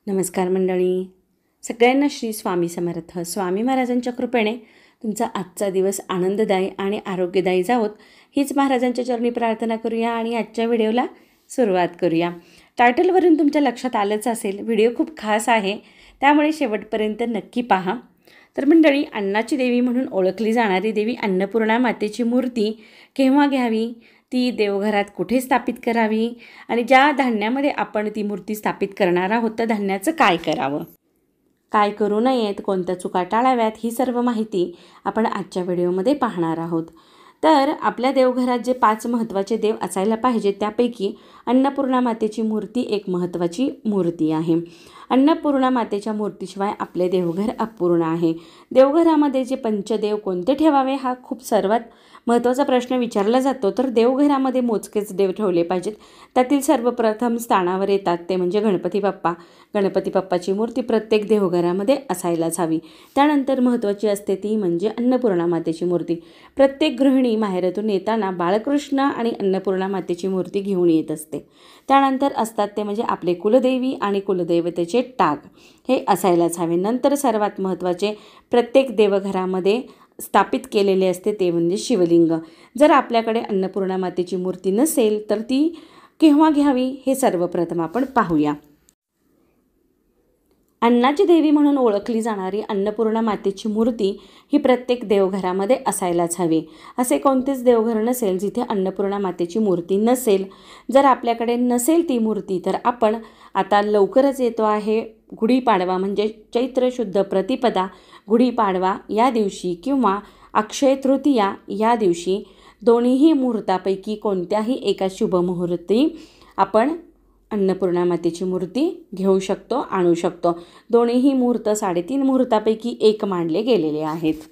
नमस्कार मंडळी, सगळ्यांना श्री स्वामी समर्थ. स्वामी महाराजांच्या कृपेने तुमचा आजचा दिवस आनंददायी आणि आरोग्यदायी जावोत हीच महाराजांच्या चरणी प्रार्थना करूया आणि आजच्या व्हिडिओला सुरुवात करूया. टायटलवरून तुमच्या लक्षात आलंच असेल, व्हिडिओ खूप खास आहे, त्यामुळे शेवटपर्यंत नक्की पहा. तर मंडळी, अन्नाची देवी म्हणून ओळखली जाणारी देवी अन्नपूर्णा मातेची मूर्ती केव्हा घ्यावी, ती देवघरात कुठे स्थापित करावी आणि ज्या धान्यामध्ये आपण ती मूर्ती स्थापित करणार आहोत त्या धान्याचं काय करावं, काय करू नयेत, कोणत्या चुका टाळाव्यात, ही सर्व माहिती आपण आजच्या व्हिडिओमध्ये पाहणार आहोत. तर आपल्या देवघरात जे 5 महत्त्वाचे देव असायला पाहिजेत त्यापैकी अन्नपूर्णा मातेची मूर्ती एक महत्त्वाची मूर्ती आहे. अन्नपूर्णा मातेच्या मूर्तीशिवाय आपले देवघर अपूर्ण आहे. देवघरामध्ये जे पंचदेव कोणते ठेवावे हा खूप सर्वात महत्त्वाचा प्रश्न विचारला जातो. तर देवघरामध्ये मोजकेच देव ठेवले पाहिजेत. त्यातील सर्वप्रथम स्थानावर येतात ते म्हणजे गणपती बाप्पा. गणपती बाप्पाची मूर्ती प्रत्येक देवघरामध्ये असायलाच हवी. त्यानंतर महत्त्वाची असते ती म्हणजे अन्नपूर्णा मातेची मूर्ती. प्रत्येक गृहिणी माहेरातून येताना बाळकृष्ण आणि अन्नपूर्णा मातेची मूर्ती घेऊन येत असते. त्यानंतर असतात ते म्हणजे आपले कुलदेवी आणि कुलदैवतेचे टाक, हे असायलाच हवे. नंतर सर्वात महत्त्वाचे प्रत्येक देवघरामध्ये स्थापित केलेले असते ते म्हणजे शिवलिंग. जर आपल्याकडे अन्नपूर्णा मातेची मूर्ती नसेल तर ती केव्हा घ्यावी हे सर्वप्रथम आपण पाहूया. अन्नाची देवी म्हणून ओळखली जाणारी अन्नपूर्णा मातेची मूर्ती ही प्रत्येक देवघरामध्ये असायलाच हवी. असे कोणतेच देवघर नसेल जिथे अन्नपूर्णा मातेची मूर्ती नसेल. जर आपल्याकडे नसेल ती मूर्ती तर आपण आता लवकरच येतो आहे गुढीपाडवा म्हणजे चैत्र शुद्ध प्रतिपदा गुढीपाडवा या दिवशी किंवा अक्षय तृतीया या दिवशी दोन्हीही मुहूर्तापैकी कोणत्याही एका शुभमुहूर्ती आपण अन्नपूर्णा मातेची मूर्ती घेऊ शकतो, आणू शकतो. दोन्हीही मुहूर्त 3.5 मुहूर्तापैकी एक मानले गेलेले आहेत.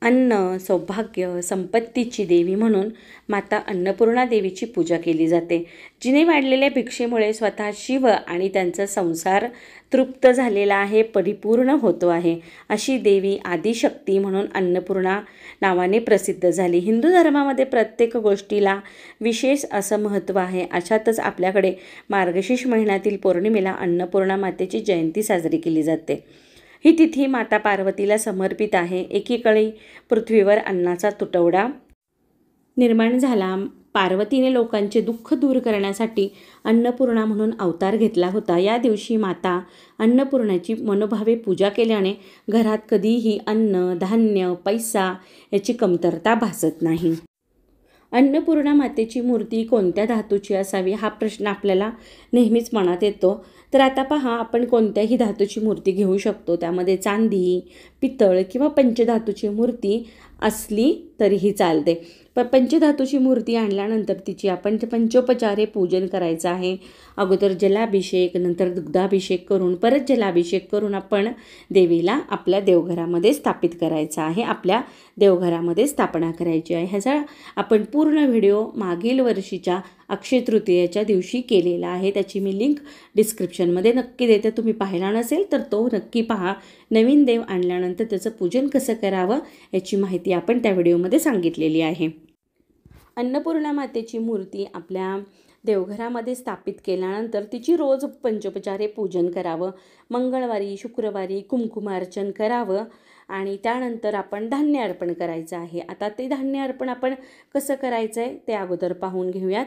अन्न, सौभाग्य, संपत्तीची देवी म्हणून माता अन्नपूर्णा देवीची पूजा केली जाते. जिने वाढलेल्या भिक्षेमुळे स्वतः शिव आणि त्यांचा संसार तृप्त झालेला आहे, परिपूर्ण होतो आहे, अशी देवी आदिशक्ती म्हणून अन्नपूर्णा नावाने प्रसिद्ध झाली. हिंदू धर्मामध्ये प्रत्येक गोष्टीला विशेष असं महत्त्व आहे. अशातच आपल्याकडे मार्गशीर्ष महिन्यातील पौर्णिमेला अन्नपूर्णा मातेची जयंती साजरी केली जाते. ही तिथी माता पार्वतीला समर्पित आहे. एकीकडे पृथ्वीवर अन्नाचा तुटवडा निर्माण झाला. पार्वतीने लोकांचे दुःख दूर करण्यासाठी अन्नपूर्णा म्हणून अवतार घेतला होता. या दिवशी माता अन्नपूर्णाची मनोभावे पूजा केल्याने घरात कधीही अन्न, धान्य, पैसा याची कमतरता भासत नाही. अन्नपूर्णा मातेची मूर्ती कोणत्या धातूची असावी हा प्रश्न आपल्याला नेहमीच मनात येतो. तर आता पहा, आपण कोणत्याही धातूची मूर्ती घेऊ शकतो. त्यामध्ये चांदी, पितळ किंवा पंचधातूची मूर्ती असली तरीही चालते. पण पंचधातूची मूर्ती आणल्यानंतर तिची आपण पंचोपचारे पूजन करायचं आहे. अगोदर जलाभिषेक, नंतर दुग्धाभिषेक करून परत जलाभिषेक करून आपण देवीला आपल्या देवघरामध्ये स्थापित करायचं आहे, आपल्या देवघरामध्ये स्थापना करायची आहे. ह्याचा आपण पूर्ण व्हिडिओ मागील वर्षीच्या अक्षय तृतीयेच्या दिवशी केलेला आहे. त्याची मी लिंक डिस्क्रिप्शनमध्ये नक्की देते. तुम्ही पाहिला नसेल तर तो नक्की पहा. नवीन देव आणल्यानंतर त्याचं पूजन कसं करावं याची माहिती आपण त्या व्हिडिओमध्ये सांगितलेली आहे. अन्नपूर्णा मातेची मूर्ती आपल्या देवघरामध्ये स्थापित केल्यानंतर तिची रोज पंचोपचारे पूजन करावं. मंगळवारी, शुक्रवारी कुंकुमार्चन करावं आणि त्यानंतर आपण धान्य अर्पण करायचं आहे. आता ते धान्य अर्पण आपण कसं करायचं आहे ते अगोदर पाहून घेऊयात.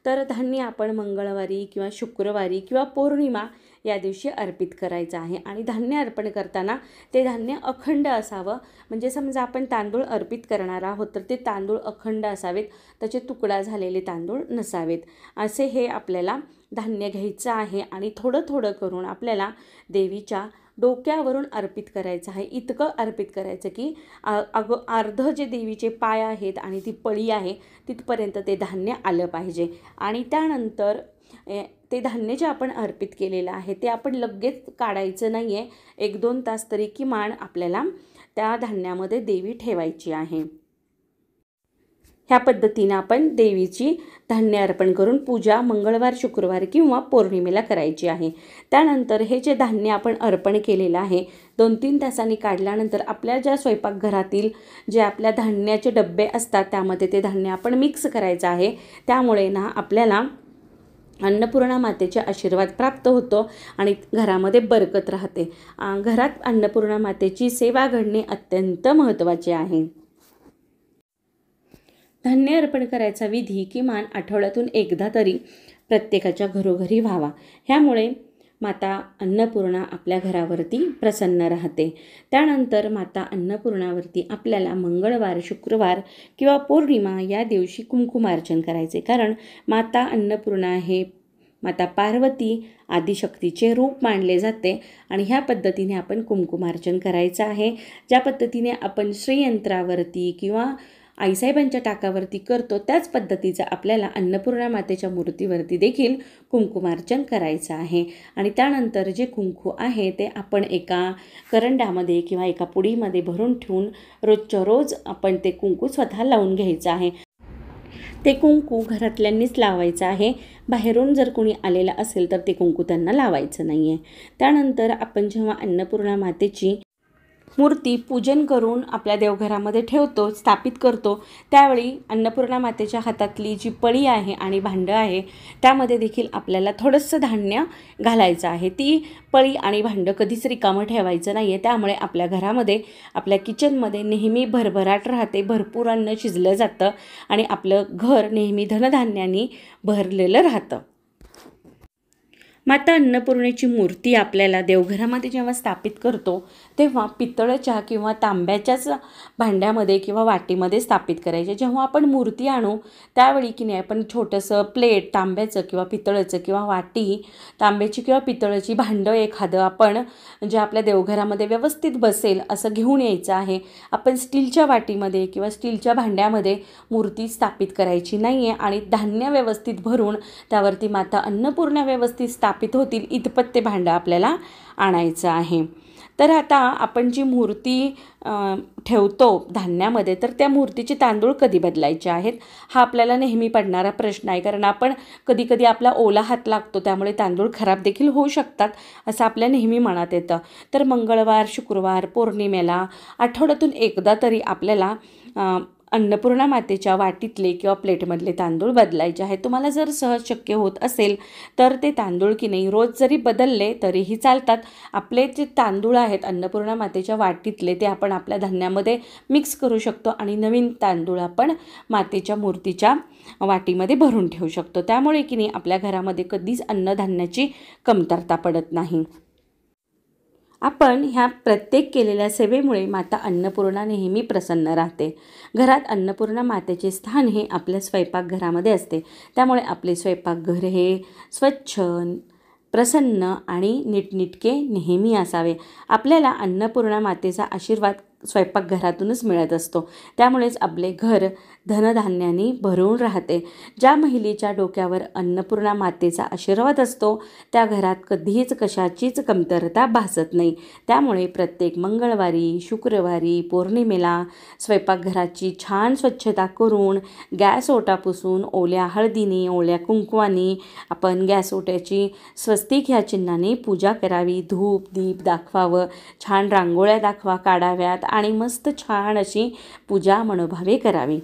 तर धान्य आपण मंगळवारी किंवा शुक्रवारी किंवा पौर्णिमा या दिवशी अर्पित करायचं आहे. आणि धान्य अर्पण करताना ते धान्य अखंड असावं. म्हणजे समजा आपण तांदूळ अर्पित करणार आहोत तर ते तांदूळ अखंड असावेत, त्याचे तुकडा झालेले तांदूळ नसावेत. असे हे आपल्याला धान्य घ्यायचं आहे आणि थोडं थोडं करून आपल्याला देवीच्या डोक्यावरून अर्पित करायचं आहे. इतकं अर्पित करायचं की अर्ध जे देवीचे पाय आहेत आणि ती पळी आहे तिथपर्यंत ते धान्य आलं पाहिजे. आणि त्यानंतर ते धान्य जे आपण अर्पित केलेलं आहे ते आपण लगेच काढायचं नाही आहे. 1-2 तास तरी किमान आपल्याला त्या धान्यामध्ये देवी ठेवायची आहे. ह्या पद्धतीनं आपण देवीची धान्य अर्पण करून पूजा मंगळवार, शुक्रवार किंवा पौर्णिमेला करायची आहे. त्यानंतर हे जे धान्य आपण अर्पण केलेलं आहे 2-3 तासांनी काढल्यानंतर आपल्या ज्या स्वयंपाकघरातील जे आपल्या धान्याचे डब्बे असतात त्यामध्ये ते धान्य आपण मिक्स करायचं आहे. त्यामुळे ना आपल्याला अन्नपूर्णा मातेचे आशीर्वाद प्राप्त होतो आणि घरामध्ये बरकत राहते. घरात अन्नपूर्णा मातेची सेवा घडणे अत्यंत महत्त्वाचे आहे. धान्य अर्पण करायचा विधी किमान आठवड्यातून एकदा तरी प्रत्येकाच्या घरोघरी व्हावा. ह्यामुळे माता अन्नपूर्णा आपल्या घरावरती प्रसन्न राहते. त्यानंतर माता अन्नपूर्णावरती आपल्याला मंगळवार, शुक्रवार किंवा पौर्णिमा या दिवशी कुंकुमार्चन करायचे. कारण माता अन्नपूर्णा हे माता पार्वती आदिशक्तीचे रूप मानले जाते आणि ह्या पद्धतीने आपण कुंकुमार्चन करायचं आहे. ज्या पद्धतीने आपण श्रीयंत्रावरती किंवा आईसाहेबांच्या टाकावरती करतो त्याच पद्धतीचं आपल्याला अन्नपूर्णा मातेच्या मूर्तीवरती देखील कुंकुमार्चन करायचं आहे. आणि त्यानंतर जे कुंकू आहे ते आपण एका करंड्यामध्ये किंवा एका पुडीमध्ये भरून ठेवून रोजच्या रोज आपण ते कुंकू स्वतः लावून घ्यायचं आहे. ते कुंकू घरातल्यांनीच लावायचं आहे. बाहेरून जर कोणी आलेलं असेल तर ते कुंकू त्यांना लावायचं नाही आहे. त्यानंतर आपण जेव्हा अन्नपूर्णा मातेची मूर्ती पूजन करून आपल्या देवघरामध्ये ठेवतो, स्थापित करतो, त्यावेळी अन्नपूर्णा मातेच्या हातातली जी पळी आहे आणि भांडं आहे त्यामध्ये देखील आपल्याला थोडंसं धान्य घालायचं आहे. ती पळी आणि भांडं कधीच रिकामं ठेवायचं नाही आहे. त्यामुळे आपल्या घरामध्ये, आपल्या किचनमध्ये नेहमी भरभराट राहते, भरपूर अन्न शिजलं जातं आणि आपलं घर नेहमी धनधान्याने भरलेलं राहतं. माता अन्नपूर्णेची मूर्ती आपल्याला देवघरामध्ये जेव्हा स्थापित करतो तेव्हा पितळाच्या किंवा तांब्याच्याच भांड्यामध्ये किंवा वाटीमध्ये स्थापित करायचे. जेव्हा आपण मूर्ती आणू त्यावेळी की नाही आपण छोटंसं प्लेट तांब्याचं किंवा पितळाचं किंवा वाटी तांब्याची किंवा पितळाची भांडं एखादं आपण जे आपल्या देवघरामध्ये व्यवस्थित बसेल असं घेऊन यायचं आहे. आपण स्टीलच्या वाटीमध्ये किंवा स्टीलच्या भांड्यामध्ये मूर्ती स्थापित करायची नाही आहे आणि धान्य व्यवस्थित भरून त्यावरती माता अन्नपूर्णा व्यवस्थित स्थापित होतील इतपत ते भांडं आपल्याला आणायचं आहे. तर आता आपण जी मूर्ती ठेवतो धान्यामध्ये तर त्या मूर्तीचे तांदूळ कधी बदलायचे आहेत हा आपल्याला नेहमी पडणारा प्रश्न आहे. कारण आपण कधीकधी आपला ओला हात लागतो त्यामुळे तांदूळ खराब देखील होऊ शकतात असं आपल्या नेहमी मनात येतं. तर मंगळवार, शुक्रवार, पौर्णिमेला आठवड्यातून एकदा तरी आपल्याला अन्नपूर्णा मातेच्या वाटीतले किंवा प्लेटमधले तांदूळ बदलायचे आहेत. तुम्हाला जर सहज शक्य होत असेल तर ते तांदूळ की नाही रोज जरी बदलले तरीही चालतात. आपले जे तांदूळ आहेत अन्नपूर्णा मातेच्या वाटीतले ते आपण आपल्या धान्यामध्ये मिक्स करू शकतो आणि नवीन तांदूळ आपण मातेच्या मूर्तीच्या वाटीमध्ये भरून ठेवू शकतो. त्यामुळे की नाही आपल्या घरामध्ये कधीच अन्नधान्याची कमतरता पडत नाही. आपण ह्या प्रत्येक केलेल्या सेवेमुळे माता अन्नपूर्णा नेहमी प्रसन्न राहते. घरात अन्नपूर्णा मातेचे स्थान हे आपल्या स्वयंपाकघरामध्ये असते. त्यामुळे आपले स्वयंपाकघर हे स्वच्छ, प्रसन्न आणि नीटनेटके नेहमी असावे. आपल्याला अन्नपूर्णा मातेचा आशीर्वाद स्वयंपाकघरातूनच मिळत असतो. त्यामुळेच आपले घर धनधान्याने भरून राहते. ज्या महिलेच्या डोक्यावर अन्नपूर्णा मातेचा आशीर्वाद असतो त्या घरात कधीच कशाचीच कमतरता भासत नाही. त्यामुळे प्रत्येक मंगळवारी, शुक्रवारी, पौर्णिमेला स्वयंपाकघराची छान स्वच्छता करून गॅस ओटा पुसून ओल्या हळदीने, ओल्या कुंकवाने आपण गॅस ओट्याची स्वस्तिक ह्या चिन्हाने पूजा करावी. धूप दीप दाखवावं, छान रांगोळ्या काढाव्यात आणि मस्त छान अशी पूजा मनोभावे करावी.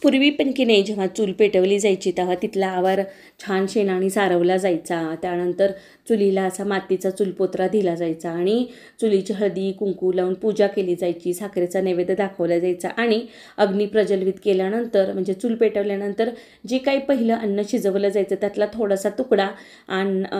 पूर्वी पण की नाही जेव्हा चूल पेटवली जायची तेव्हा तिथला आवार छान शेणाने सारवला जायचा. त्यानंतर चुलीला असा मातीचा चुलपोत्रा दिला जायचा आणि चुलीची हळदी कुंकू लावून पूजा केली जायची. साखरेचा नैवेद्य दाखवला जायचा आणि अग्नी प्रज्वलित केल्यानंतर म्हणजे चूल पेटवल्यानंतर जे काही पहिलं अन्न शिजवलं जायचं त्यातला थोडासा तुकडा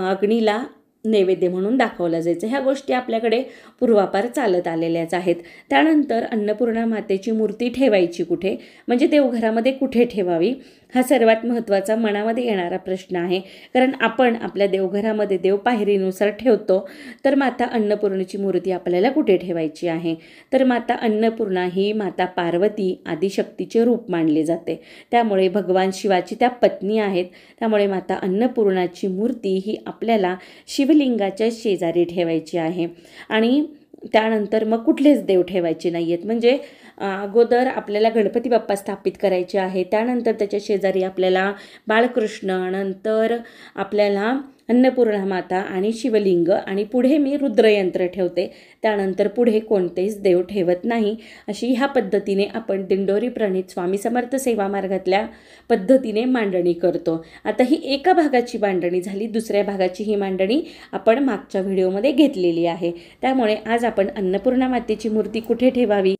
अग्नीला नैवेद्य म्हणून दाखवला जायचं. ह्या गोष्टी आपल्याकडे पूर्वापार चालत आलेल्याच आहेत. त्यानंतर अन्नपूर्णा मातेची मूर्ती ठेवायची कुठे म्हणजे देवघरामध्ये कुठे ठेवावी हा सर्वात महत्त्वाचा मनामध्ये येणारा प्रश्न आहे. कारण आपण आपल्या देवघरामध्ये देवपायरीनुसार ठेवतो. तर माता अन्नपूर्णेची मूर्ती आपल्याला कुठे ठेवायची आहे तर माता अन्नपूर्णा ही माता पार्वती आदिशक्तीचे रूप मानले जाते. त्यामुळे भगवान शिवाची त्या पत्नी आहेत. त्यामुळे माता अन्नपूर्णाची मूर्ती ही आपल्याला शिवलिंगाच्या शेजारी ठेवायची आहे. आणि त्यानंतर मग कुठलेच देव ठेवायचे नाही आहेत. म्हणजे अगोदर आपल्याला गणपती बाप्पा स्थापित करायचे आहे, त्यानंतर त्याच्या शेजारी आपल्याला बाळकृष्ण, नंतर आपल्याला अन्नपूर्णा माता आणि शिवलिंग, आणि पुढे मी रुद्रयंत्र ठेवते, त्यानंतर पुढे कोणतेच देव ठेवत नाही. अशी ह्या पद्धतीने आपण दिंडोरी प्रणीत स्वामी समर्थ सेवा मार्गातल्या पद्धतीने मांडणी करतो. आता ही एका भागाची मांडणी झाली. दुसऱ्या भागाची ही मांडणी आपण मागच्या व्हिडिओमध्ये घेतलेली आहे. त्यामुळे आज आपण अन्नपूर्णा मातेची मूर्ती कुठे ठेवावी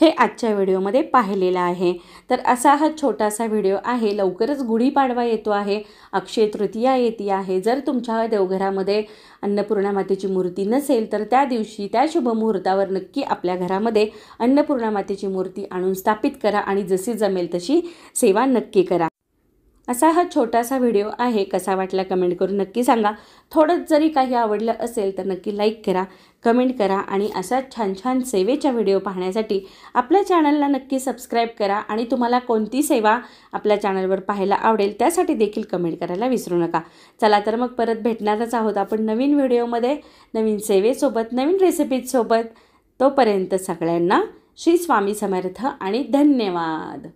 हे आजच्या व्हिडिओमध्ये पाहिलेलं आहे. तर असा हा छोटासा व्हिडिओ आहे. लवकरच गुढीपाडवा येतो आहे, अक्षय तृतीया येते आहे. जर तुमच्या देवघरामध्ये अन्नपूर्णा मातेची मूर्ती नसेल तर त्या दिवशी त्या शुभमुहूर्तावर नक्की आपल्या घरामध्ये अन्नपूर्णा मातेची मूर्ती आणून स्थापित करा आणि जशी जमेल तशी सेवा नक्की करा. असा हा छोटासा व्हिडिओ आहे. कसा वाटला कमेंट करून नक्की सांगा. थोडंच जरी काही आवडलं असेल तर नक्की लाईक करा, कमेंट करा आणि असा छान छान सेवेच्या व्हिडिओ पाहण्यासाठी आपल्या चॅनलला नक्की सबस्क्राईब करा. आणि तुम्हाला कोणती सेवा आपल्या चॅनलवर पाहायला आवडेल त्यासाठी देखील कमेंट करायला विसरू नका. चला तर मग परत भेटणारच आहोत आपण नवीन व्हिडिओमध्ये, नवीन सेवेसोबत, नवीन रेसिपीजसोबत. तोपर्यंत सगळ्यांना श्री स्वामी समर्थ आणि धन्यवाद.